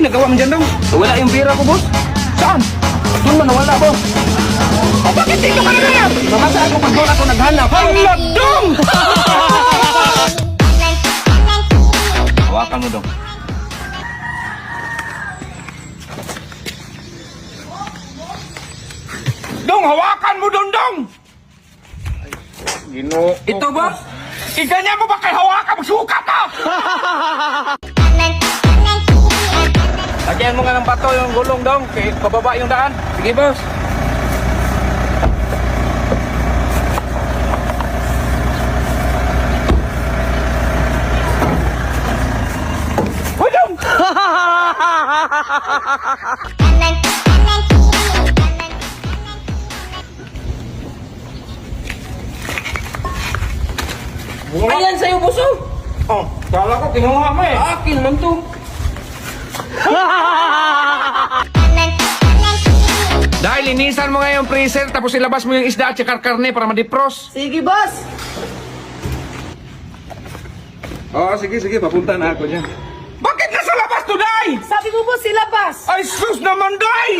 nagawa mo dyan, Dong? Wala yung pira ko, boss. Saan? Doon man, wala, boss. O, bakit dito ka na yan? Mamasaan ko pag doon ako naghanap. Hanap, Dong! Hawakan mo, Dong. Dong, hawakan mo, Dong! Ginoo. Ito, boss? Iganyan mo ba kay hawakan? Magsukat, ha? Lagyan mo nga ng bato yung gulong, Dong. Kaya pababa yung daan. Sige, boss. Hoy, Dong! Ayan sa'yo, boss, oh. Oh, kala ko kinuha mo eh. Akin man to. Dahil linisan mo nga yung freezer, tapos ilabas mo yung isda at saka karne para ma-defrost. Sige, boss. Oo, sige, papunta na ako dyan. Bakit nasa labas to, Day? Sabi ko, boss, silabas. Ay, sus naman, Day!